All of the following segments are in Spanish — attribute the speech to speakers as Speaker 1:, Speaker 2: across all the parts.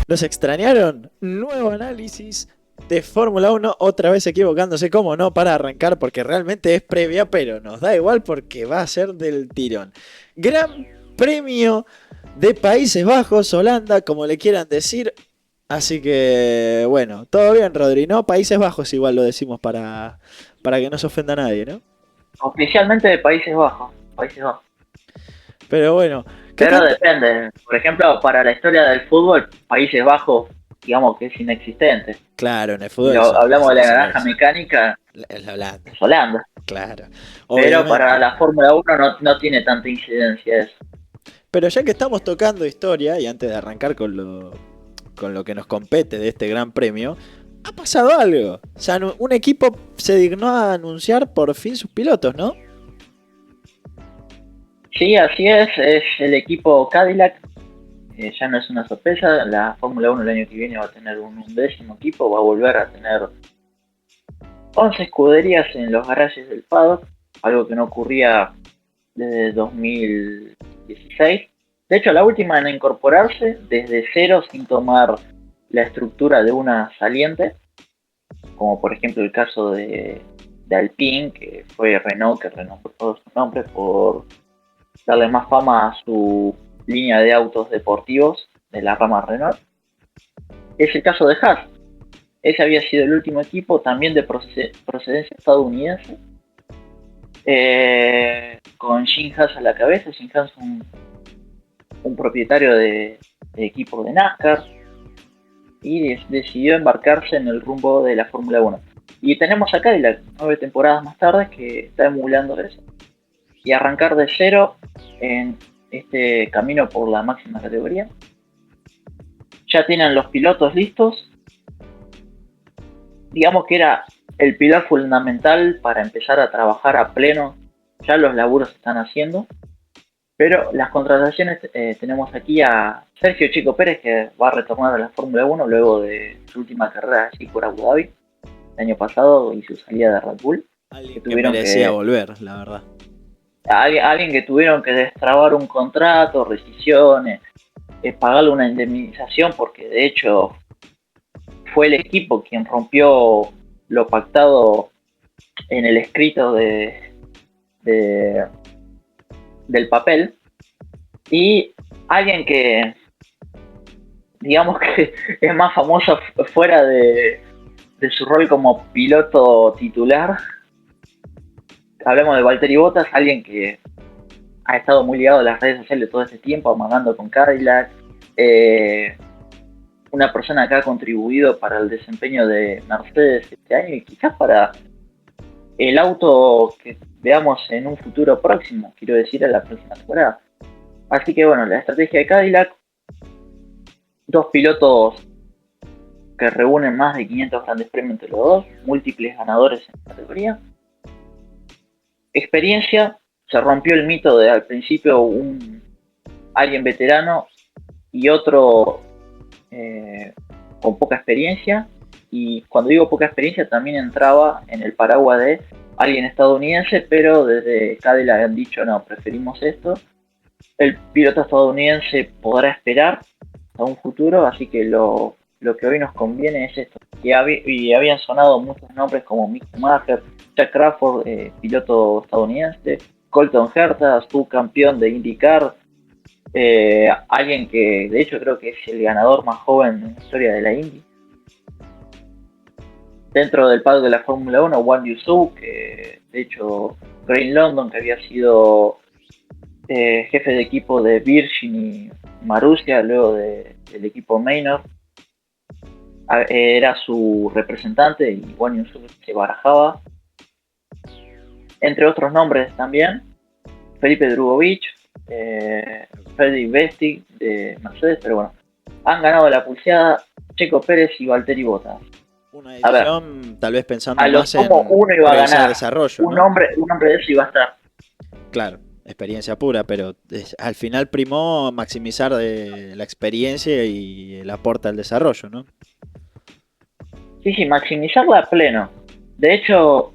Speaker 1: ¿Nos extrañaron? Nuevo análisis de Fórmula 1, otra vez equivocándose, como no, para arrancar, porque realmente es previa, pero nos da igual porque va a ser del tirón. Gran Premio de Países Bajos, Holanda, como le quieran decir. Así que, bueno, todo bien, Rodri, ¿no? Países Bajos igual lo decimos para que no se ofenda a nadie, ¿no?
Speaker 2: Oficialmente de Países Bajos. Países Bajos.
Speaker 1: Pero bueno, ¿qué
Speaker 2: Pero
Speaker 1: tanto?
Speaker 2: depende. Por ejemplo, para la historia del fútbol, Países Bajos, digamos que es inexistente.
Speaker 1: Claro, en el
Speaker 2: Si
Speaker 1: fútbol eso
Speaker 2: hablamos de la
Speaker 1: es
Speaker 2: naranja
Speaker 1: inglés.
Speaker 2: mecánica,
Speaker 1: Es la Holanda,
Speaker 2: es Holanda.
Speaker 1: claro,
Speaker 2: Pero para
Speaker 1: obviamente.
Speaker 2: la Fórmula 1 no tiene tanta incidencia eso.
Speaker 1: Pero ya que estamos tocando historia, y antes de arrancar con lo que nos compete de este gran premio, ha pasado algo. O sea, un equipo se dignó a anunciar por fin sus pilotos, ¿no?
Speaker 2: Sí, así es el equipo Cadillac. Ya no es una sorpresa, la Fórmula 1 el año que viene va a tener un 11º equipo, va a volver a tener 11 escuderías en los garajes del paddock, algo que no ocurría desde 2016. De hecho, la última en incorporarse desde cero sin tomar la estructura de una saliente, como por ejemplo el caso de Alpine, que fue Renault, que renombró su nombre por darle más fama a su línea de autos deportivos de la rama Renault. Es el caso de Haas. Ese había sido el último equipo, también de procedencia estadounidense, con Jim Haas a la cabeza. Jim Haas es un propietario de equipos de NASCAR y decidió embarcarse en el rumbo de la Fórmula 1. Y tenemos acá y las 9 temporadas más tarde que está emulando eso. Y arrancar de cero en este camino por la máxima categoría. Ya tienen los pilotos listos. Digamos que era el pilar fundamental para empezar a trabajar a pleno. Ya los laburos se están haciendo. Pero las contrataciones, tenemos aquí a Sergio Chico Pérez, que va a retornar a la Fórmula 1 luego de su última carrera allí por Abu Dhabi el año pasado y su salida de Red Bull. Que
Speaker 1: Alguien que
Speaker 2: tuvieron
Speaker 1: merecía
Speaker 2: que
Speaker 1: volver, la verdad.
Speaker 2: alguien que tuvieron que destrabar un contrato, rescisiones, pagarle una indemnización, porque de hecho fue el equipo quien rompió lo pactado en el escrito de, del papel. Y alguien que digamos que es más famoso fuera de su rol como piloto titular. Hablamos de Valtteri Bottas, alguien que ha estado muy ligado a las redes sociales todo este tiempo, amagando con Cadillac, una persona que ha contribuido para el desempeño de Mercedes este año y quizás para el auto que veamos en un futuro próximo, quiero decir, en la próxima temporada. Así que bueno, la estrategia de Cadillac, dos pilotos que reúnen más de 500 grandes premios entre los dos, múltiples ganadores en la categoría. Experiencia, se rompió el mito de al principio alguien veterano y otro con poca experiencia. Y cuando digo poca experiencia también entraba en el paraguas de alguien estadounidense, pero desde Cadillac han dicho no, preferimos esto. El piloto estadounidense podrá esperar a un futuro, así que lo que hoy nos conviene es esto. Y habían sonado muchos nombres como Mick Schumacher, Jack Crawford, piloto estadounidense, Colton Herta, subcampeón de IndyCar, alguien que de hecho creo que es el ganador más joven en la historia de la Indy. Dentro del paddock de la Fórmula 1, Wang Yusu, que de hecho Green London, que había sido jefe de equipo de Virgin y Marussia, luego del equipo Maynard, era su representante y Wang Yusu se barajaba. Entre otros nombres también, Felipe Drugovich, Freddy Vesti de Mercedes, pero bueno, han ganado la pulseada Checo Pérez y Valtteri Bottas.
Speaker 1: Una
Speaker 2: A ver,
Speaker 1: edición tal vez pensando
Speaker 2: a lo
Speaker 1: más
Speaker 2: sumo
Speaker 1: en
Speaker 2: uno iba a
Speaker 1: priorizar
Speaker 2: ganar,
Speaker 1: desarrollo,
Speaker 2: un
Speaker 1: ¿no?
Speaker 2: hombre, un hombre de eso iba a estar.
Speaker 1: Claro, experiencia pura, pero al final primó maximizar la experiencia y el aporte al desarrollo, ¿no?
Speaker 2: Sí, sí, maximizarla a pleno. De hecho,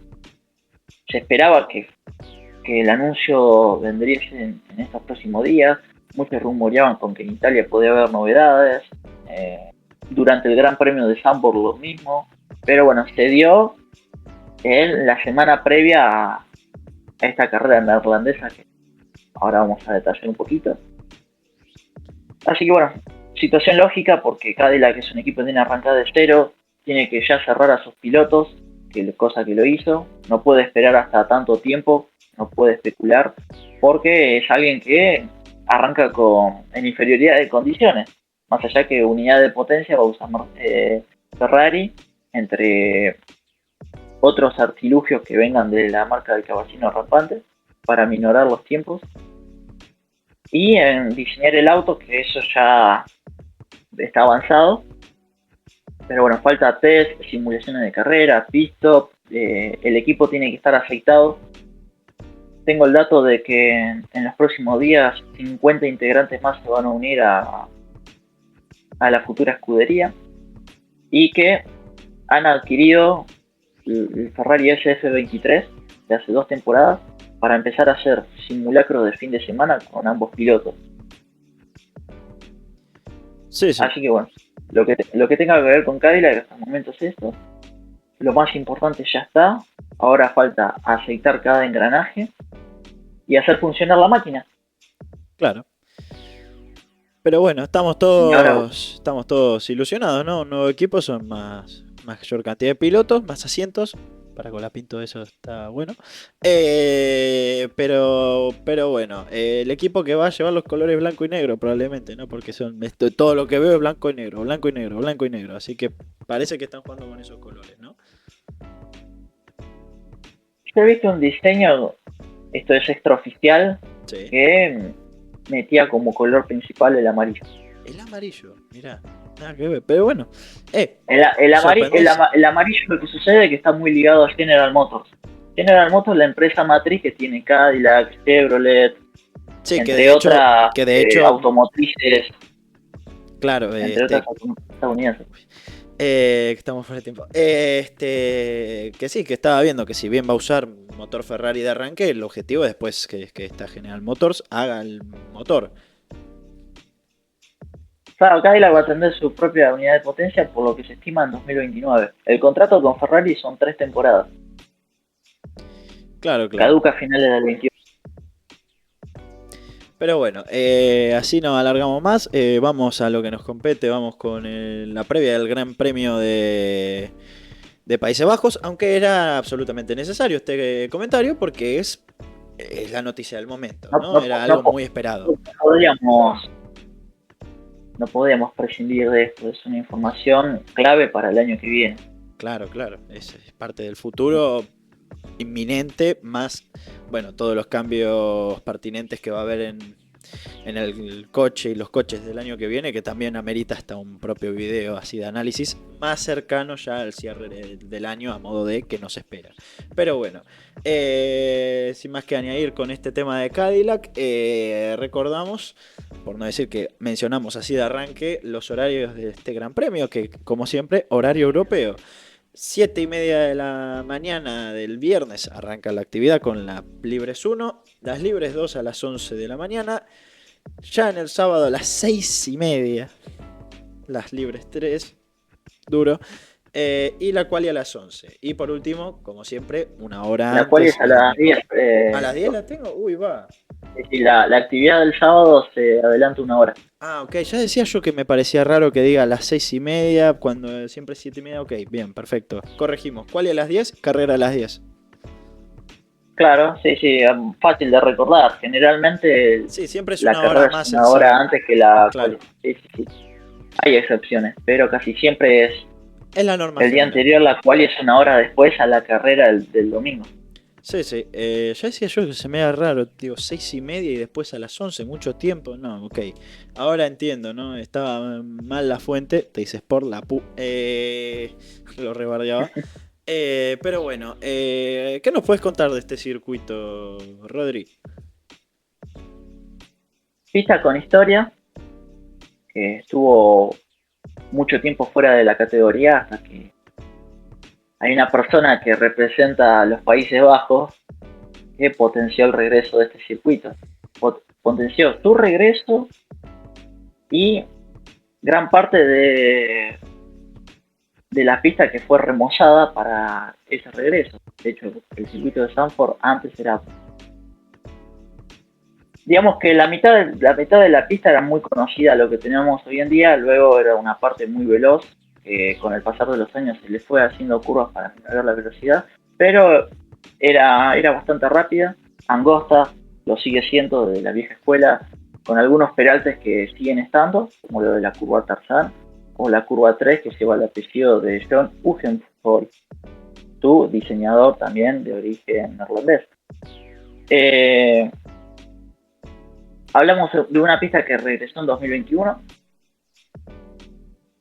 Speaker 2: se esperaba que el anuncio vendría en estos próximos días. Muchos rumoreaban con que en Italia podía haber novedades. durante el Gran Premio de Zandvoort lo mismo, pero bueno, se dio en la semana previa a esta carrera neerlandesa que ahora vamos a detallar un poquito. Así que bueno, situación lógica porque Cadillac es un equipo que tiene arrancada de cero, tiene que ya cerrar a sus pilotos, cosa que lo hizo, no puede esperar hasta tanto tiempo, no puede especular, porque es alguien que arranca en inferioridad de condiciones, más allá que unidad de potencia va a usar Ferrari, entre otros artilugios que vengan de la marca del caballino rampante, para minorar los tiempos, y en diseñar el auto, que eso ya está avanzado, pero bueno, falta test, simulaciones de carrera, pit stop, el equipo tiene que estar aceitado. Tengo el dato de que en los próximos días 50 integrantes más se van a unir a la futura escudería y que han adquirido el Ferrari SF23 de hace 2 temporadas para empezar a hacer simulacros de fin de semana con ambos pilotos.
Speaker 1: Sí, sí.
Speaker 2: Así que bueno, lo que tenga que ver con Cadillac hasta el momento es esto. Lo más importante ya está. Ahora falta aceitar cada engranaje y hacer funcionar la máquina.
Speaker 1: Claro. Pero bueno, estamos todos ilusionados, ¿no? Un nuevo equipo, son mayor cantidad de pilotos, más asientos. Para Colapinto eso está bueno. Pero bueno, el equipo que va a llevar los colores blanco y negro probablemente, ¿no? Porque todo lo que veo es blanco y negro, blanco y negro, blanco y negro. Así que parece que están jugando con esos colores, ¿no?
Speaker 2: Yo he visto un diseño, esto es extraoficial,
Speaker 1: Sí.
Speaker 2: que metía como color principal el amarillo.
Speaker 1: El amarillo, mirá, nada que ver, pero bueno.
Speaker 2: El amarillo lo que sucede es que está muy ligado a General Motors. General Motors es la empresa matriz que tiene Cadillac, Chevrolet,
Speaker 1: Sí,
Speaker 2: entre otras automotrices.
Speaker 1: Claro,
Speaker 2: entre otras estadounidenses.
Speaker 1: Estamos fuera de tiempo. Que sí, que estaba viendo que si bien va a usar motor Ferrari de arranque, el objetivo es después que esta General Motors haga el motor.
Speaker 2: Claro, Cadillac va a tener su propia unidad de potencia por lo que se estima en 2029. El contrato con Ferrari son 3 temporadas.
Speaker 1: Claro.
Speaker 2: Caduca a finales del 21.
Speaker 1: Pero bueno, así no alargamos más. Vamos a lo que nos compete. Vamos con la previa del Gran Premio de Países Bajos. Aunque era absolutamente necesario este comentario porque es la noticia del momento, ¿no? Era algo muy esperado.
Speaker 2: No podíamos prescindir de esto. Es una información clave para el año que viene.
Speaker 1: Claro. Es parte del futuro inminente, más, bueno, todos los cambios pertinentes que va a haber en el coche y los coches del año que viene, que también amerita hasta un propio video así de análisis más cercano ya al cierre del año, a modo de que nos espera. Pero bueno, sin más que añadir con este tema de Cadillac, recordamos, por no decir que mencionamos así de arranque, los horarios de este Gran Premio, que como siempre, horario europeo. 7:30 de la mañana del viernes arranca la actividad con las libres 1, las libres 2 a las 11 de la mañana, ya en el sábado a las 6:30, las libres 3, duro, y la quali a las 11. Y por último, como siempre, una hora antes.
Speaker 2: La quali es a las 10.
Speaker 1: ¿A las 10 la tengo? Uy, va.
Speaker 2: Sí, la actividad del sábado se adelanta una hora.
Speaker 1: Ah, ok, ya decía yo que me parecía raro que diga a las 6:30, cuando siempre es 7:30, ok, bien, perfecto. Corregimos, ¿cuál es a las 10? Carrera a las 10.
Speaker 2: Claro, sí, fácil de recordar. Generalmente
Speaker 1: sí, siempre es una hora más.
Speaker 2: Una hora antes que la
Speaker 1: claro.
Speaker 2: Sí. Hay excepciones, pero casi siempre es
Speaker 1: la norma.
Speaker 2: El día anterior la quali es una hora después a la carrera del domingo.
Speaker 1: Sí. Ya decía yo que se me da raro, digo, 6:30 y después a las 11, mucho tiempo. No, ok. Ahora entiendo, ¿no? Estaba mal la fuente, te dices por la lo rebardeaba. Pero bueno, ¿qué nos puedes contar de este circuito, Rodri?
Speaker 2: Pista con historia, que estuvo mucho tiempo fuera de la categoría hasta que hay una persona que representa a los Países Bajos que potenció el regreso de este circuito. Potenció su regreso y gran parte de la pista que fue remozada para ese regreso. De hecho, el circuito de Zandvoort antes era, digamos que la mitad de la pista era muy conocida, lo que tenemos hoy en día, luego era una parte muy veloz, que con el pasar de los años se le fue haciendo curvas para mejorar la velocidad, pero era bastante rápida, angosta, lo sigue siendo de la vieja escuela, con algunos peraltes que siguen estando, como lo de la curva Tarzán, o la curva 3 que lleva el apellido de John Hughenholtz, su diseñador también de origen neerlandés. Hablamos de una pista que regresó en 2021,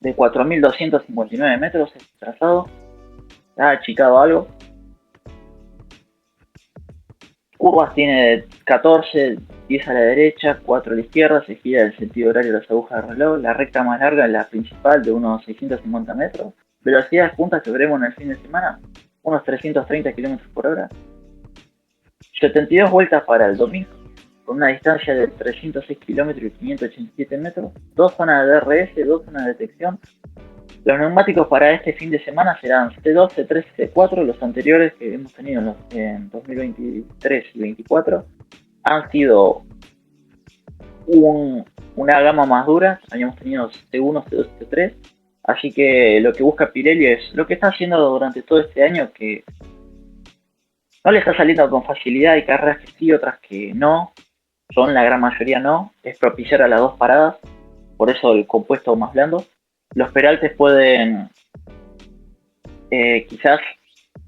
Speaker 2: de 4.259 metros el trazado, ha achicado algo. Curvas tiene 14, 10 a la derecha, 4 a la izquierda, se gira el sentido horario de las agujas de reloj. La recta más larga es la principal, de unos 650 metros. Velocidades puntas que veremos en el fin de semana, unos 330 km por hora. 72 vueltas para el domingo, con una distancia de 306 km y 587 metros. 2 zonas de DRS, 2 zonas de detección. Los neumáticos para este fin de semana serán C2, C3 y C4. Los anteriores que hemos tenido en 2023 y 2024 han sido una gama más dura. Habíamos tenido C1, C2 y C3. Así que lo que busca Pirelli es lo que está haciendo durante todo este año, que no le está saliendo con facilidad. Hay carreras que sí, otras que no. Son la gran mayoría no. Es propiciar a las dos paradas. Por eso el compuesto más blando. Los peraltes pueden quizás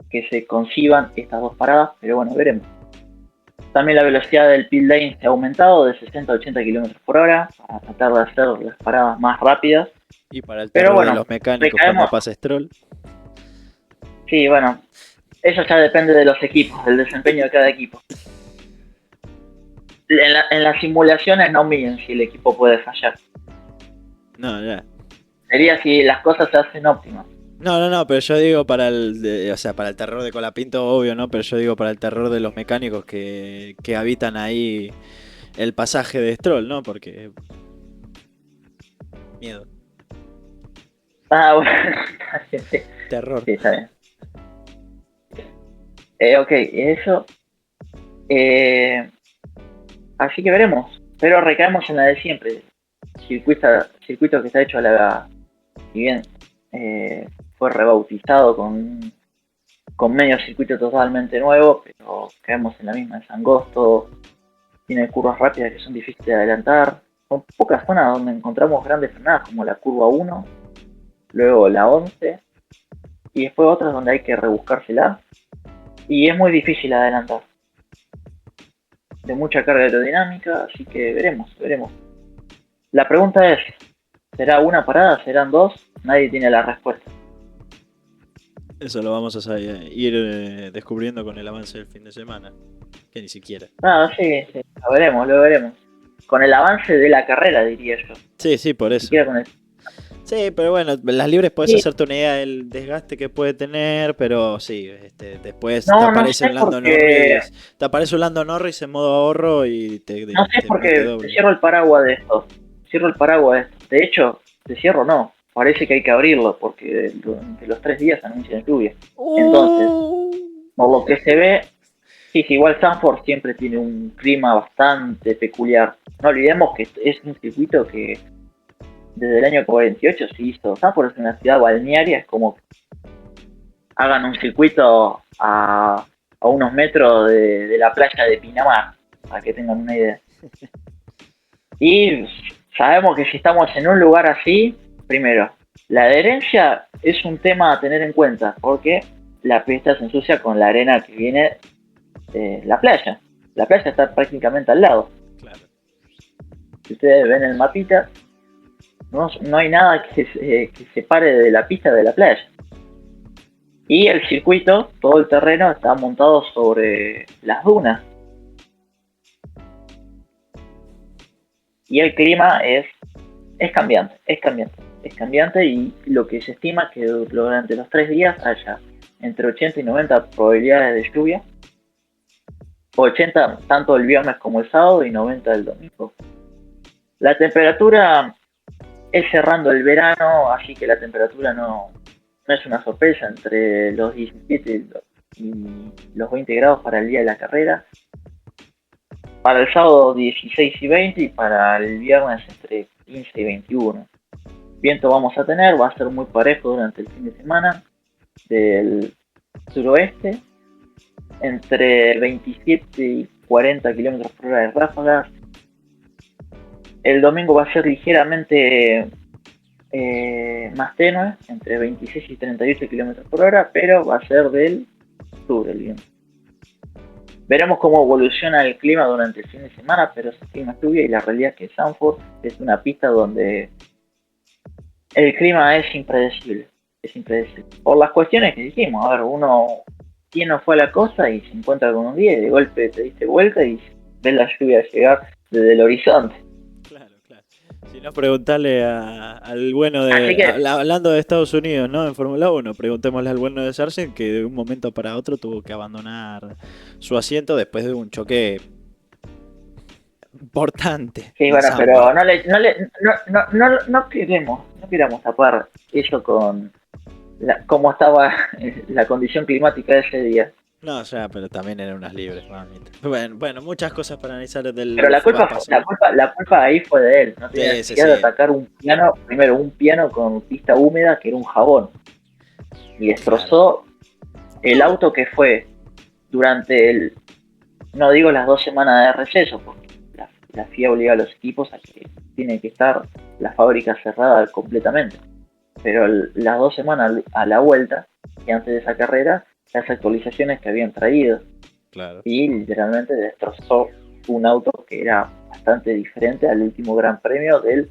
Speaker 2: que se conciban estas dos paradas, pero bueno, veremos. También la velocidad del pit lane se ha aumentado de 60 a 80 km por hora para tratar de hacer las paradas más rápidas.
Speaker 1: Y para el terror de los mecánicos cuando pasa Stroll.
Speaker 2: Sí, bueno, eso ya depende de los equipos, del desempeño de cada equipo. En las simulaciones no miden si el equipo puede fallar.
Speaker 1: No, ya.
Speaker 2: Sería si las cosas se hacen óptimas.
Speaker 1: No, pero yo digo para para el terror de Colapinto, obvio, ¿no? Pero yo digo para el terror de los mecánicos que habitan ahí el pasaje de Stroll, ¿no? Porque... miedo.
Speaker 2: Ah, bueno.
Speaker 1: Terror.
Speaker 2: Sí, está bien. Ok, eso. Así que veremos. Pero recaemos en la de siempre. Circuito que está hecho si bien fue rebautizado con medio circuito totalmente nuevo, pero caemos en la misma, es angosto, tiene curvas rápidas que son difíciles de adelantar. Son pocas zonas donde encontramos grandes frenadas, como la curva 1, luego la 11, y después otras donde hay que rebuscársela, y es muy difícil adelantar. De mucha carga aerodinámica, así que veremos. La pregunta es, ¿será una parada? ¿Serán dos? Nadie tiene la respuesta.
Speaker 1: Eso lo vamos a ir descubriendo con el avance del fin de semana. Que ni siquiera.
Speaker 2: Sí, lo veremos. Con el avance de la carrera, diría yo.
Speaker 1: Sí, por eso. Sí, pero bueno, las libres puedes hacerte una idea del desgaste que puede tener, pero sí, después te aparece un Lando Norris. Te aparece un Lando Norris en modo ahorro y
Speaker 2: no sé porque te cierro el paraguas de esto. De hecho, te cierro no. Parece que hay que abrirlo porque durante los 3 días anuncian lluvia. Entonces, por lo que se ve, sí, igual Zandvoort siempre tiene un clima bastante peculiar. No olvidemos que es un circuito que desde el año 48 se hizo. Zandvoort es una ciudad balnearia, es como que hagan un circuito a unos metros de la playa de Pinamar, para que tengan una idea. Y sabemos que si estamos en un lugar así, primero, la adherencia es un tema a tener en cuenta, porque la pista se ensucia con la arena que viene de la playa. La playa está prácticamente al lado.
Speaker 1: Claro.
Speaker 2: Si ustedes ven el mapita, no hay nada que separe de la pista de la playa. Y el circuito, todo el terreno está montado sobre las dunas. Y el clima es cambiante y lo que se estima que durante los 3 días haya entre 80 y 90 probabilidades de lluvia. 80 tanto el viernes como el sábado y 90 el domingo. La temperatura es cerrando el verano, así que la temperatura no es una sorpresa, entre los 17 y los 20 grados para el día de la carrera. Para el sábado 16 y 20 y para el viernes entre 15 y 21. Viento vamos a tener, va a ser muy parejo durante el fin de semana del suroeste, entre 27 y 40 km por hora de ráfagas. El domingo va a ser ligeramente más tenue, entre 26 y 38 km por hora, pero va a ser del sur el viento. Veremos cómo evoluciona el clima durante el fin de semana, pero es clima lluvia y la realidad es que Zandvoort es una pista donde el clima es impredecible. Por las cuestiones que dijimos, a ver, quien no fue a la costa y se encuentra con un día y de golpe te diste vuelta y ves la lluvia llegar desde el horizonte.
Speaker 1: Claro. Si no, preguntarle al bueno de... Hablando de Estados Unidos, ¿no? En Fórmula 1, preguntémosle al bueno de Sargent que de un momento para otro tuvo que abandonar su asiento después de un choque importante.
Speaker 2: Sí, bueno, pero no queremos tapar eso con cómo estaba la condición climática de ese día.
Speaker 1: No, o sea, pero también eran unas libres, mamita. Bueno, muchas cosas para analizar del...
Speaker 2: Pero la culpa ahí fue de él. No tenía necesidad de atacar un piano, primero un piano con pista húmeda que era un jabón. Y destrozó el auto que fue durante no digo las 2 semanas de receso, porque la FIA obliga a los equipos a que tienen que estar la fábrica cerrada completamente. Pero las 2 semanas a la vuelta, y antes de esa carrera, las actualizaciones que habían traído.
Speaker 1: Claro.
Speaker 2: Y literalmente destrozó un auto que era bastante diferente al último Gran Premio del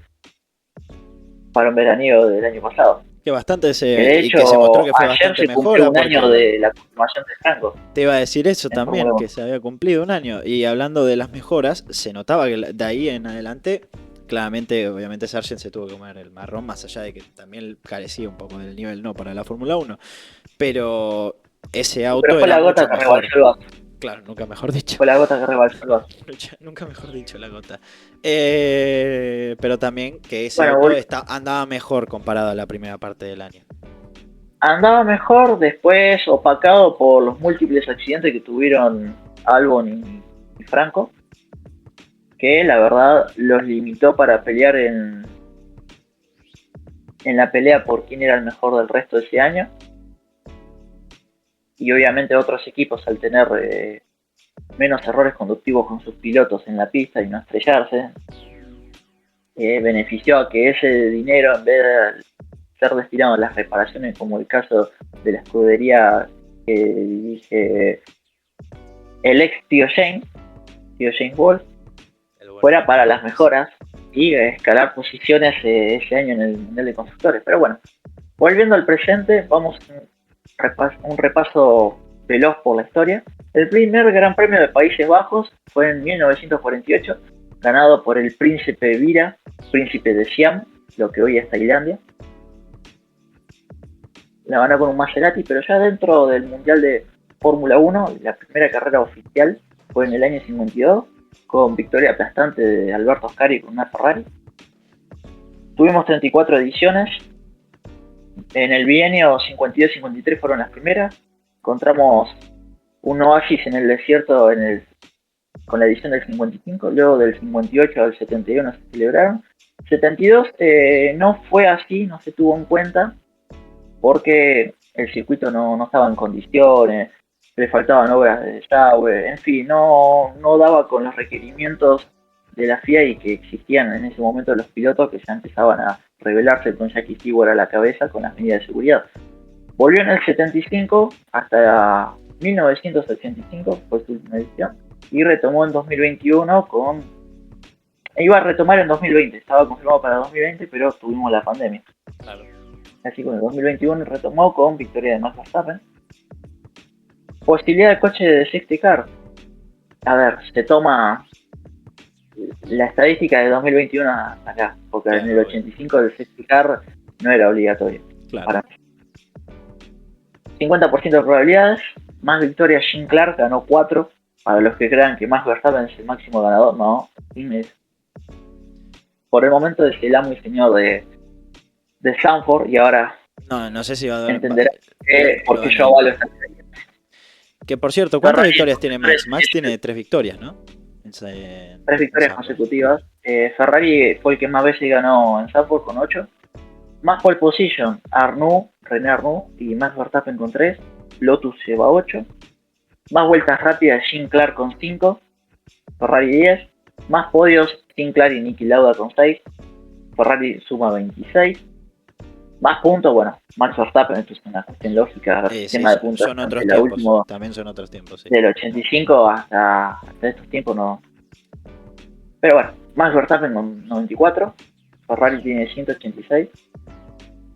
Speaker 2: parón veraniego del año pasado.
Speaker 1: Que bastante
Speaker 2: de hecho,
Speaker 1: y que se mostró que fue bastante mejor.
Speaker 2: Un año de la confirmación de Franco.
Speaker 1: Te iba a decir eso también, que se había cumplido un año. Y hablando de las mejoras, se notaba que de ahí en adelante, claramente, obviamente Sargent se tuvo que comer el marrón, más allá de que también carecía un poco del nivel no para la Fórmula 1. Pero ese auto
Speaker 2: pero fue
Speaker 1: era
Speaker 2: la gota que rebalsó el vaso.
Speaker 1: Claro, nunca mejor dicho.
Speaker 2: Fue la gota que rebalsó el vaso.
Speaker 1: Nunca mejor dicho la gota. Pero también que ese auto andaba mejor comparado a la primera parte del año.
Speaker 2: Andaba mejor, después opacado por los múltiples accidentes que tuvieron Albon y Franco, que la verdad los limitó para pelear en la pelea por quién era el mejor del resto de ese año. Y obviamente otros equipos, al tener menos errores conductivos con sus pilotos en la pista y no estrellarse, benefició a que ese dinero, en vez de ser destinado a las reparaciones, como el caso de la escudería que dirige el ex tío Shane Wolf, fuera para las mejoras y escalar posiciones ese año en el Mundial de Constructores. Pero bueno, volviendo al presente, vamos un repaso veloz por la historia. El primer Gran Premio de Países Bajos fue en 1948, ganado por el príncipe Vira, príncipe de Siam, lo que hoy es Tailandia. La ganó con un Maserati, pero ya dentro del Mundial de Fórmula 1, la primera carrera oficial fue en el año 52, con victoria aplastante de Alberto Ascari con una Ferrari. Tuvimos 34 ediciones. En el bienio 52-53 fueron las primeras. Encontramos un oasis en el desierto con la edición del 55. Luego del 58 al 71 se celebraron. 72 no fue así, no se tuvo en cuenta, porque el circuito no estaba en condiciones, le faltaban obras de desagüe, en fin, no daba con los requerimientos de la FIA y que existían en ese momento los pilotos, que ya empezaban a rebelarse con Jackie Stewart a la cabeza con las medidas de seguridad. Volvió en el 75 hasta 1985, fue su última edición, y retomó en 2021 iba a retomar en 2020, estaba confirmado para 2020, pero tuvimos la pandemia.
Speaker 1: Claro.
Speaker 2: Así que en el 2021 retomó con victoria de Max Verstappen. Posibilidad de coche de safety car. A ver, se toma la estadística de 2021 acá, porque claro, en el 85 el safety car no era obligatorio.
Speaker 1: Claro.
Speaker 2: Para 50% de probabilidades, más victorias. Jim Clark ganó 4. Para los que crean que Max Verstappen es el máximo ganador, no. Por el momento es el amo y señor de de Sanford y ahora
Speaker 1: No sé si va a dar.
Speaker 2: entenderás por qué
Speaker 1: lo
Speaker 2: yo
Speaker 1: van a-
Speaker 2: avalo esta serie.
Speaker 1: Que por cierto, ¿cuántas
Speaker 2: Ferrari
Speaker 1: victorias tiene Max? Max
Speaker 2: tres
Speaker 1: tiene 3 victorias, ¿no?
Speaker 2: tres
Speaker 1: En
Speaker 2: victorias
Speaker 1: Zandvoort.
Speaker 2: consecutivas. Ferrari fue el que más veces ganó en Sanford con 8. Más pole position, René Arnoux y Max Verstappen con 3. Lotus lleva 8. Más vueltas rápidas, Jean Clark con 5. Ferrari 10. Más podios, Jean Clark y Niki Lauda con 6. Ferrari suma 26. Más puntos, bueno, Max Verstappen, esto es una cuestión lógica, el
Speaker 1: Sí,
Speaker 2: sistema de puntos
Speaker 1: son otros
Speaker 2: desde la
Speaker 1: tiempos.
Speaker 2: última,
Speaker 1: También son otros tiempos, sí.
Speaker 2: del 85 hasta estos tiempos no. Pero bueno, Max Verstappen con 94, Ferrari tiene 186.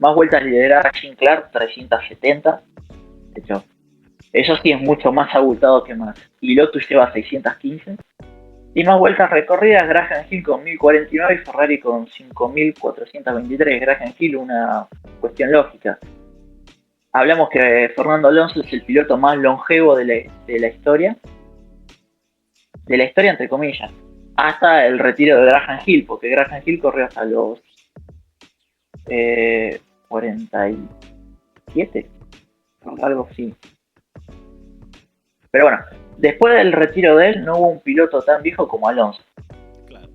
Speaker 2: Más vueltas lideradas, Jean Clark 370. De hecho, eso sí es mucho más abultado que Max. Y Lotus lleva 615. Y más vueltas recorridas, Graham Hill con 1049 y Ferrari con 5423. Graham Hill, una cuestión lógica. Hablamos que Fernando Alonso es el piloto más longevo de la historia. De la historia, entre comillas. Hasta el retiro de Graham Hill, porque Graham Hill corrió hasta los 47. Algo así. Pero bueno, después del retiro de él, no hubo un piloto tan viejo como Alonso.
Speaker 1: Claro.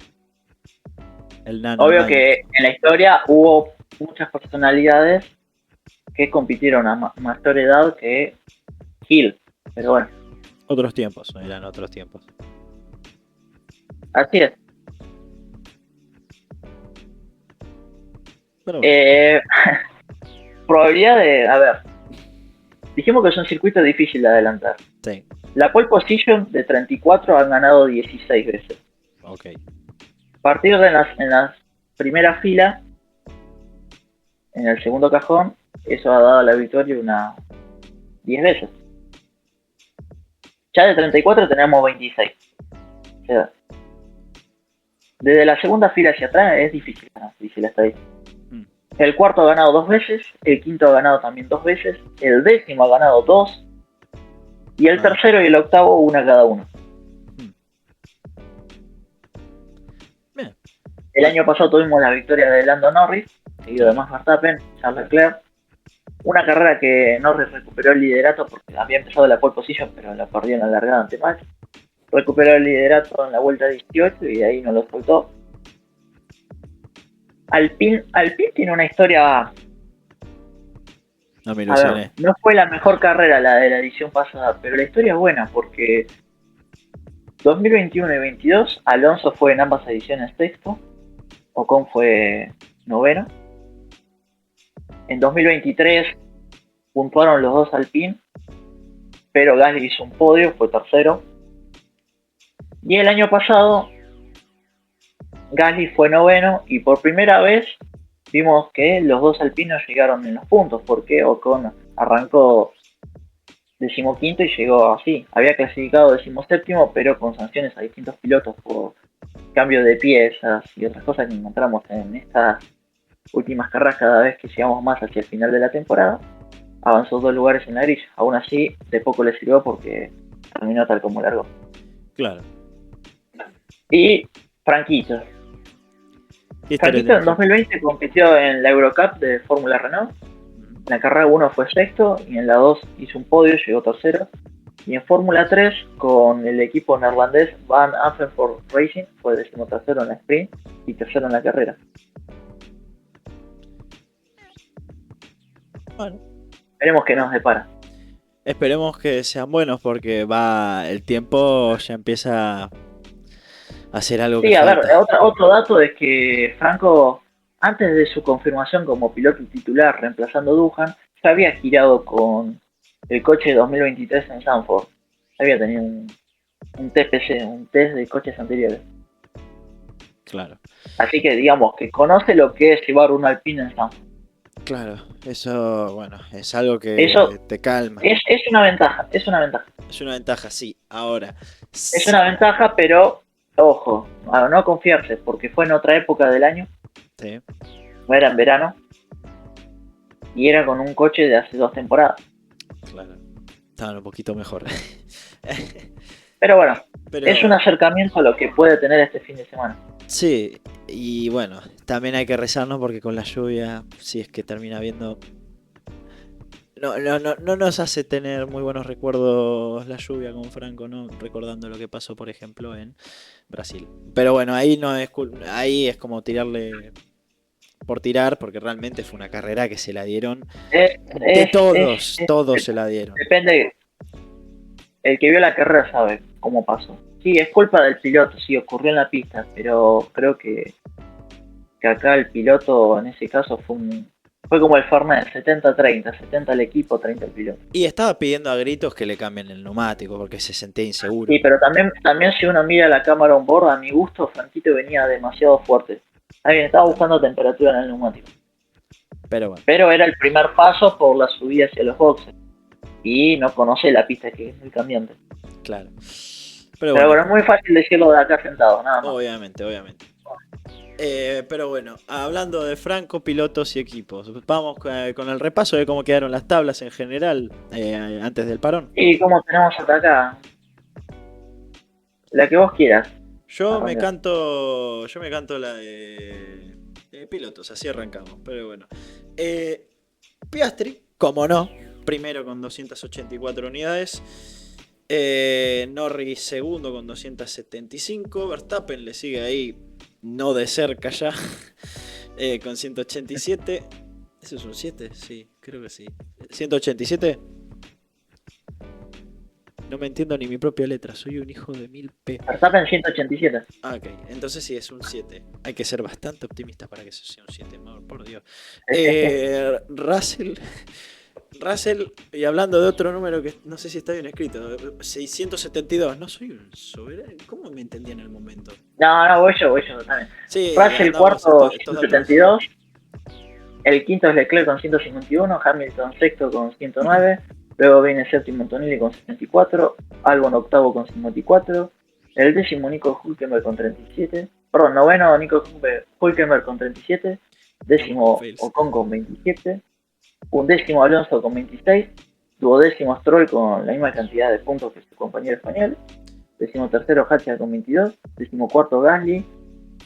Speaker 1: El nano.
Speaker 2: Obvio que en la historia hubo muchas personalidades que compitieron a mayor edad que Hill. Pero bueno.
Speaker 1: Otros tiempos, eran otros tiempos.
Speaker 2: Así es.
Speaker 1: Pero bueno.
Speaker 2: Probabilidad de... A ver. Dijimos que es un circuito difícil de adelantar.
Speaker 1: Sí.
Speaker 2: La pole position de 34 han ganado 16 veces.
Speaker 1: Ok.
Speaker 2: Partidos en las primeras filas, en el segundo cajón, eso ha dado la victoria unas 10 veces. Ya de 34 tenemos 26. O sea, desde la segunda fila hacia atrás es difícil ganar, dice la estadística. El cuarto ha ganado 2 veces, el quinto ha ganado también 2 veces, el décimo ha ganado 2, y el tercero y el octavo una cada uno.
Speaker 1: Bien.
Speaker 2: El año pasado tuvimos la victoria de Lando Norris, seguido de Max Verstappen, Charles Leclerc. Una carrera que Norris recuperó el liderato porque había empezado la pole position, pero la perdió en la largada ante Max. Recuperó el liderato en la vuelta 18 y de ahí no lo soltó. Alpine tiene una historia.
Speaker 1: No me ilusioné.
Speaker 2: A ver, no fue la mejor carrera la de la edición pasada, pero la historia es buena porque 2021 y 2022 Alonso fue en ambas ediciones sexto, Ocon fue noveno. En 2023 puntuaron los dos Alpine, pero Gasly hizo un podio, fue tercero. Y el año pasado Gasly fue noveno y por primera vez vimos que los dos alpinos llegaron en los puntos, porque Ocon arrancó 15º y llegó así. Había clasificado 17º, pero con sanciones a distintos pilotos por cambio de piezas y otras cosas que encontramos en estas últimas carreras cada vez que llegamos más hacia el final de la temporada. Avanzó 2 lugares en la grilla. Aún así, de poco le sirvió porque terminó tal como largó.
Speaker 1: Claro.
Speaker 2: Y Franquito. Franquito en 2020 compitió en la Eurocup de Fórmula Renault. En la carrera 1 fue sexto y en la 2 hizo un podio, llegó tercero. Y en Fórmula 3 con el equipo neerlandés Van Avermaet Racing fue 13º en la sprint y tercero en la carrera.
Speaker 1: Bueno.
Speaker 2: Veremos qué nos depara.
Speaker 1: Esperemos que sean buenos porque el tiempo ya empieza a hacer algo.
Speaker 2: Sí, a ver, otro dato es que Franco, antes de su confirmación como piloto titular reemplazando Duhan, ya había girado con el coche 2023 en Zandvoort. Ya había tenido un TPC, un test de coches anteriores.
Speaker 1: Claro.
Speaker 2: Así que digamos que conoce lo que es llevar un Alpine en Zandvoort.
Speaker 1: Claro, eso, bueno, es algo que te calma.
Speaker 2: Es una ventaja, es una ventaja.
Speaker 1: Es una ventaja, sí. Ahora.
Speaker 2: Es una ventaja, pero ojo, a no confiarse, porque fue en otra época del año.
Speaker 1: Sí.
Speaker 2: No era en verano. Y era con un coche de hace 2 temporadas.
Speaker 1: Claro. Estaban un poquito mejor.
Speaker 2: Pero bueno,
Speaker 1: Pero
Speaker 2: es un acercamiento a lo que puede tener este fin de semana.
Speaker 1: sí, y bueno, también hay que rezarnos porque con la lluvia, si es que termina viendo, no nos hace tener muy buenos recuerdos la lluvia con Franco, ¿no? Recordando lo que pasó, por ejemplo, en Brasil. Pero bueno, ahí no es ahí es como tirarle por tirar, porque realmente fue una carrera que se la dieron de todos se la dieron.
Speaker 2: Depende, el que vio la carrera sabe cómo pasó. Sí, es culpa del piloto, sí, ocurrió en la pista, pero creo que acá el piloto en ese caso fue como el Fernet, 70-30, 70 el equipo, 30 el piloto.
Speaker 1: Y estaba pidiendo a gritos que le cambien el neumático porque se sentía inseguro.
Speaker 2: Sí, pero también si uno mira la cámara on board, a mi gusto, Franquito venía demasiado fuerte. Alguien estaba buscando temperatura en el neumático.
Speaker 1: Pero bueno.
Speaker 2: Pero era el primer paso por la subida hacia los boxes. Y no conoce la pista, que es muy cambiante.
Speaker 1: Claro.
Speaker 2: Pero bueno, es muy fácil decirlo de acá sentado, nada más.
Speaker 1: Obviamente. Pero bueno, hablando de Franco, pilotos y equipos, vamos con el repaso de cómo quedaron las tablas en general antes del parón.
Speaker 2: Y como tenemos hasta acá, la que vos quieras.
Speaker 1: Yo me canto la de pilotos, así arrancamos. Pero bueno, Piastri, como no, primero con 284 unidades. Norris segundo con 275. Verstappen le sigue ahí, no de cerca ya, con 187. ¿Eso es un 7? Sí, creo que sí. ¿187? No me entiendo ni mi propia letra, soy un hijo de 1000p.
Speaker 2: Verstappen 187.
Speaker 1: Ah, ok, entonces sí, es un 7. Hay que ser bastante optimista para que eso sea un 7, por Dios. Russell, y hablando de otro número que no sé si está bien escrito, 672, no soy un soberano, ¿cómo me entendí en el momento?
Speaker 2: No, voy yo también.
Speaker 1: Sí,
Speaker 2: Russell cuarto, 172. El quinto es Leclerc con 151, Hamilton sexto con 109, luego viene séptimo Antonelli con 74, Albon octavo con 54, el décimo Nico Hülkenberg con 37, perdón, noveno Nico Hülkenberg con 37, décimo Ocon con 27, undécimo Alonso con 26, duodécimo Stroll con la misma cantidad de puntos que su compañero español, décimo tercero Hatcher con 22, décimo cuarto Gasly,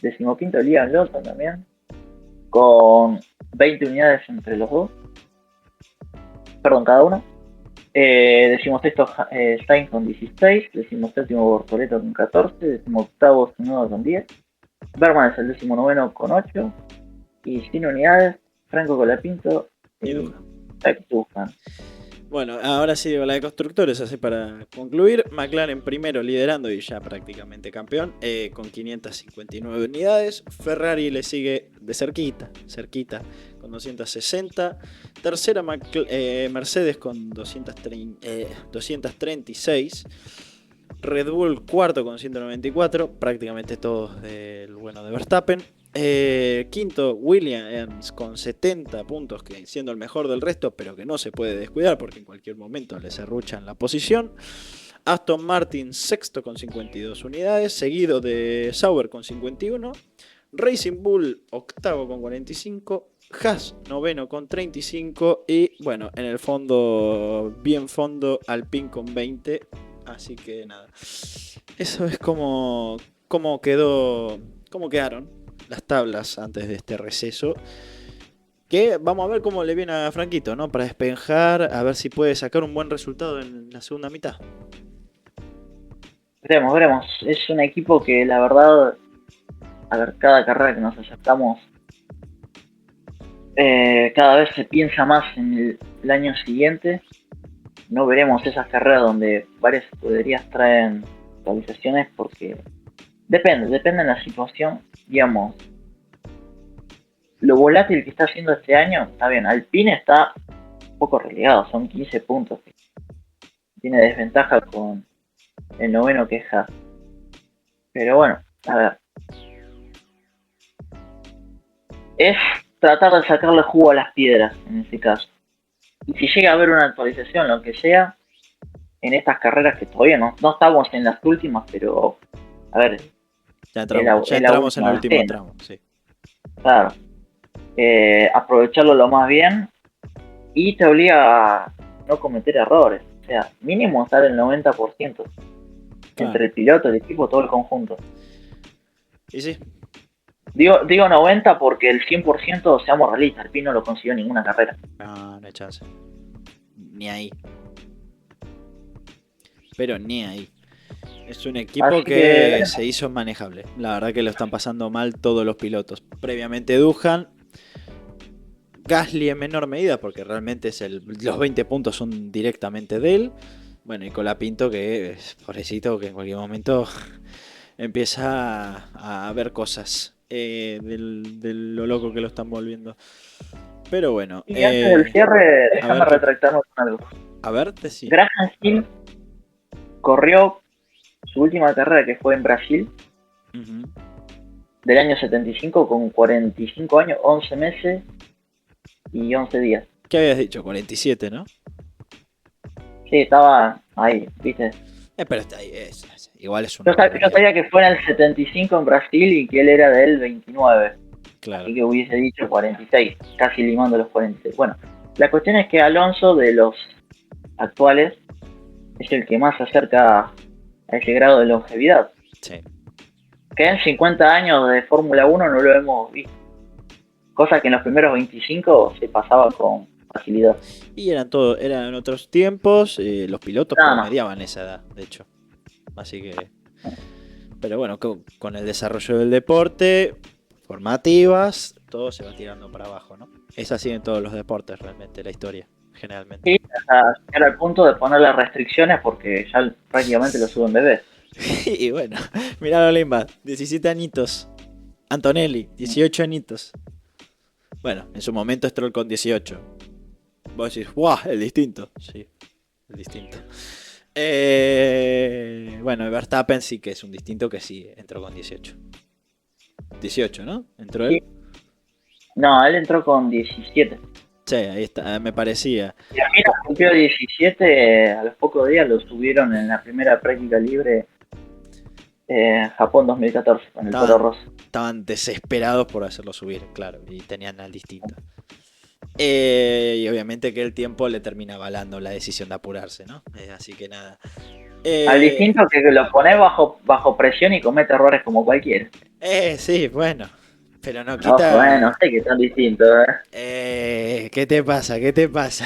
Speaker 2: décimo quinto Liam Lawson también, con 20 unidades entre los dos, perdón, cada uno. Decimosexto Sainz con 16, decimoséptimo Bortoleto con 14, decimoctavo Tsunoda con 10, Berman es el 19 con 8, y sin unidades, Franco Colapinto y Duhan.
Speaker 1: Bueno, ahora sí digo la de constructores, así para concluir. McLaren primero liderando y ya prácticamente campeón, con 559 unidades. Ferrari le sigue de cerquita, con 260. Tercera Mercedes con 236. Red Bull cuarto con 194, prácticamente todos del bueno de Verstappen. Quinto Williams con 70 puntos, que siendo el mejor del resto, pero que no se puede descuidar porque en cualquier momento le serruchan la posición. Aston Martin sexto con 52 unidades, seguido de Sauber con 51. Racing Bull octavo con 45. Haas noveno con 35. Y bueno, en el fondo, bien fondo, Alpine con 20. Así que nada, eso es como quedaron las tablas antes de este receso. Que vamos a ver cómo le viene a Franquito, ¿no? Para despejar, a ver si puede sacar un buen resultado en la segunda mitad.
Speaker 2: Veremos. Es un equipo que la verdad, a ver, cada carrera que nos acercamos, cada vez se piensa más en el año siguiente. No veremos esas carreras donde varias escuderías traen actualizaciones porque depende de la situación. Digamos, lo volátil que está haciendo este año, está bien, Alpine está un poco relegado, son 15 puntos. Tiene desventaja con el noveno que es Haas. Pero bueno, a ver. Es tratar de sacarle jugo a las piedras en este caso. Y si llega a haber una actualización, lo que sea, en estas carreras que todavía no estamos en las últimas, pero a ver,
Speaker 1: ya entramos en el último tramo, sí.
Speaker 2: Claro, aprovecharlo lo más bien y te obliga a no cometer errores, o sea, mínimo estar el 90%.
Speaker 1: Claro.
Speaker 2: Entre el piloto, el equipo, todo el conjunto.
Speaker 1: Y sí,
Speaker 2: Digo 90 porque el 100%, seamos realistas, Alpine no lo consiguió en ninguna carrera.
Speaker 1: no hay chance. Ni ahí. Pero ni ahí. Es un equipo
Speaker 2: Así
Speaker 1: que se hizo manejable. La verdad que lo están pasando mal todos los pilotos. Previamente Duhan, Gasly en menor medida, porque realmente los 20 puntos son directamente de él. Bueno, y Colapinto, que es pobrecito, que en cualquier momento empieza a ver cosas de lo loco que lo están volviendo. Pero bueno,
Speaker 2: Y antes del cierre, déjame
Speaker 1: ver,
Speaker 2: retractarme con algo.
Speaker 1: a ver, sí.
Speaker 2: Graham Hill corrió su última carrera, que fue en Brasil,
Speaker 1: Uh-huh.
Speaker 2: del año 75, con 45 años, 11 meses y 11 días.
Speaker 1: ¿Qué habías dicho? 47, ¿no?
Speaker 2: Sí, estaba ahí, ¿viste?
Speaker 1: Pero está ahí, igual es un...
Speaker 2: Yo sabía que fue en el 75 en Brasil y que él era del 29.
Speaker 1: Claro.
Speaker 2: Así que hubiese dicho 46, casi limando los 46. Bueno, la cuestión es que Alonso, de los actuales, es el que más se acerca a ese grado de longevidad.
Speaker 1: Sí.
Speaker 2: Que en 50 años de Fórmula 1 no lo hemos visto. Cosa que en los primeros 25 se pasaba con facilidad.
Speaker 1: Y eran otros tiempos, los pilotos
Speaker 2: Nada más.
Speaker 1: promediaban esa edad, de hecho. Así que... Pero bueno, con el desarrollo del deporte, formativas, todo se va tirando para abajo, ¿no? Es así en todos los deportes realmente, la historia, generalmente.
Speaker 2: Sí, hasta llegar al punto de poner las restricciones porque ya prácticamente lo suben bebés.
Speaker 1: Y bueno, mirá Limba, 17 añitos. Antonelli, 18 añitos. Bueno, en su momento Stroll con 18. Vos decís, ¡guau! El distinto. Sí, el distinto. Bueno, Verstappen sí que es un distinto que sí entró con 18. 18, ¿no? ¿Entró él?
Speaker 2: Sí. No, él entró con 17.
Speaker 1: Sí, ahí está, me parecía.
Speaker 2: Y a mí cumplió 17, a los pocos días lo subieron en la primera práctica libre en Japón 2014 con el Toro Rosso.
Speaker 1: Estaban desesperados por hacerlo subir, claro, y tenían al distinto. Y obviamente que el tiempo le termina avalando la decisión de apurarse, ¿no? Así que nada.
Speaker 2: Al distinto que lo pone bajo presión y comete errores como cualquiera.
Speaker 1: Sí, bueno. Pero no quita.
Speaker 2: No, bueno, sé que son distintos,
Speaker 1: ¿Qué te pasa? ¿Qué te pasa?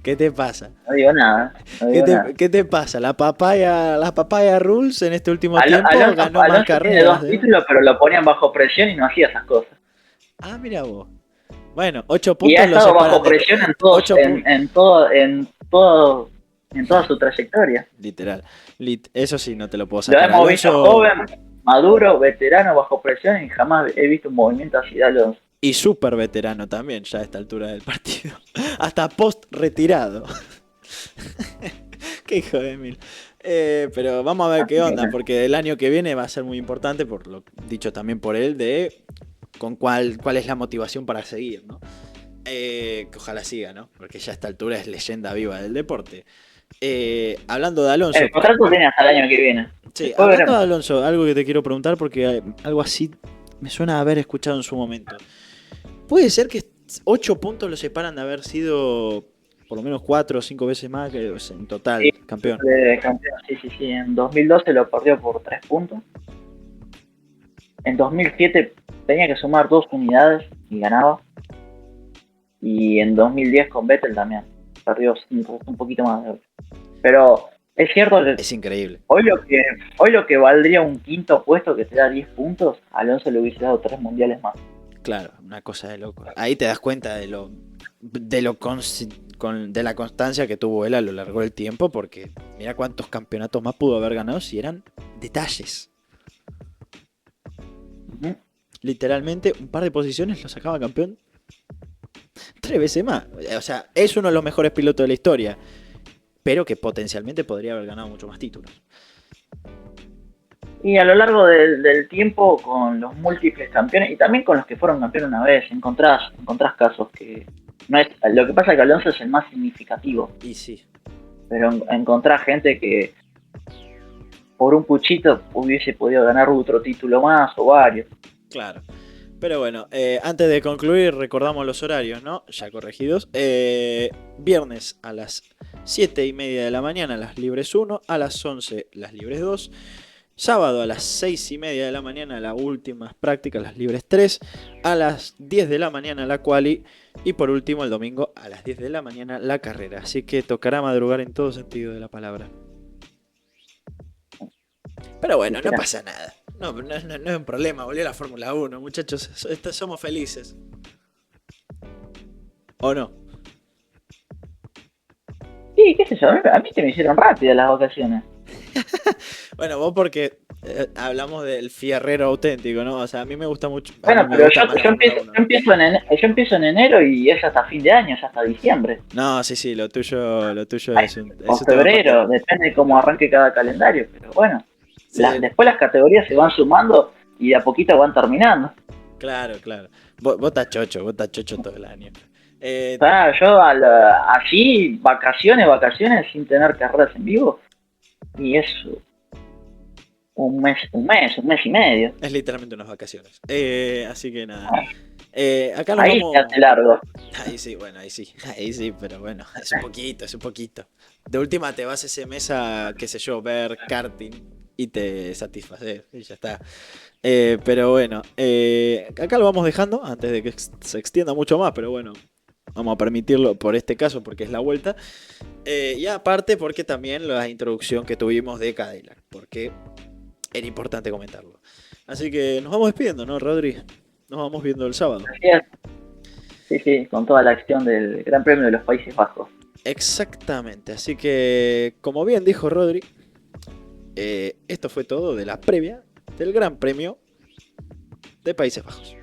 Speaker 1: ¿Qué te pasa?
Speaker 2: No digo nada.
Speaker 1: ¿Qué te pasa? La papaya Rules en este último tiempo
Speaker 2: Alonso,
Speaker 1: ganó más carreras.
Speaker 2: Tiene 2 títulos, pero lo ponían bajo presión y no hacía esas cosas.
Speaker 1: Ah, mira vos. Bueno, 8 puntos.
Speaker 2: Y ha estado bajo presión en toda su trayectoria.
Speaker 1: Literal. Eso sí, no te lo puedo sacar.
Speaker 2: Lo hemos visto joven, maduro, veterano, bajo presión y jamás he visto un movimiento así de Alonso.
Speaker 1: Y súper veterano también, ya a esta altura del partido. Hasta post retirado. Qué hijo de mil. Pero vamos a ver qué onda, porque el año que viene va a ser muy importante, por lo dicho también por él, de con cuál es la motivación para seguir, ¿no? Que ojalá siga, ¿no? Porque ya a esta altura es leyenda viva del deporte. Hablando de Alonso.
Speaker 2: El contrato tiene hasta el año que viene.
Speaker 1: Sí, hablando de Alonso, algo que te quiero preguntar, porque algo así me suena haber escuchado en su momento. ¿Puede ser que 8 puntos lo separan de haber sido por lo menos 4 o 5 veces más que en total campeón?
Speaker 2: Sí. En 2012 lo perdió por 3 puntos. En 2007 tenía que sumar 2 unidades y ganaba. Y en 2010 con Vettel también perdió un poquito más de 8. Pero es cierto que
Speaker 1: es increíble.
Speaker 2: Hoy lo que valdría un quinto puesto que te da 10 puntos, Alonso le hubiese dado 3 mundiales más.
Speaker 1: Claro, una cosa de loco. Ahí te das cuenta de la constancia que tuvo él a lo largo del tiempo, porque mira cuántos campeonatos más pudo haber ganado si eran detalles. Uh-huh. Literalmente un par de posiciones lo sacaba campeón 3 veces más. O sea, es uno de los mejores pilotos de la historia, pero que potencialmente podría haber ganado mucho más títulos.
Speaker 2: Y a lo largo del tiempo, con los múltiples campeones y también con los que fueron campeones una vez, encontrás casos que no es. Lo que pasa es que Alonso es el más significativo.
Speaker 1: Y sí.
Speaker 2: Pero encontrás gente que por un puchito hubiese podido ganar otro título más o varios.
Speaker 1: Claro. Pero bueno, antes de concluir, recordamos los horarios, ¿no? Ya corregidos. Viernes a las 7:30 de la mañana, las libres 1, a las 11 las libres 2. Sábado a las 6:30 de la mañana, las últimas prácticas, las libres 3. A las 10 de la mañana, la quali. Y por último, el domingo a las 10 de la mañana, la carrera. Así que tocará madrugar en todo sentido de la palabra. Pero bueno, no pasa nada. No es un problema, volvió a la Fórmula 1, muchachos. Somos felices. ¿O no?
Speaker 2: Sí, qué sé yo, a mí se me hicieron rápidas las vacaciones.
Speaker 1: Bueno, vos porque hablamos del fierrero auténtico, ¿no? O sea, a mí me gusta mucho.
Speaker 2: Bueno, pero yo empiezo en enero y es hasta fin de año, es hasta diciembre.
Speaker 1: No, sí, lo tuyo es un.
Speaker 2: O febrero, depende de cómo arranque cada calendario, pero bueno.
Speaker 1: Sí.
Speaker 2: Después las categorías se van sumando y de a poquito van terminando.
Speaker 1: Claro. Vos estás chocho todo el año.
Speaker 2: Claro, yo así, vacaciones sin tener carreras en vivo, y es un mes y medio.
Speaker 1: Es literalmente unas vacaciones. Así que nada. Acá nos
Speaker 2: ahí
Speaker 1: vamos...
Speaker 2: se hace largo.
Speaker 1: Ahí sí, pero bueno, es un poquito. De última te vas ese mes a, qué sé yo, ver karting y te satisfaces y ya está. Pero bueno, acá lo vamos dejando antes de que se extienda mucho más, pero bueno, vamos a permitirlo por este caso porque es la vuelta. Y aparte porque también la introducción que tuvimos de Cadillac, porque era importante comentarlo. Así que nos vamos despidiendo, ¿no, Rodri? Nos vamos viendo el sábado.
Speaker 2: Sí, con toda la acción del Gran Premio de los Países Bajos.
Speaker 1: Exactamente, así que como bien dijo Rodri, esto fue todo de la previa del Gran Premio de Países Bajos.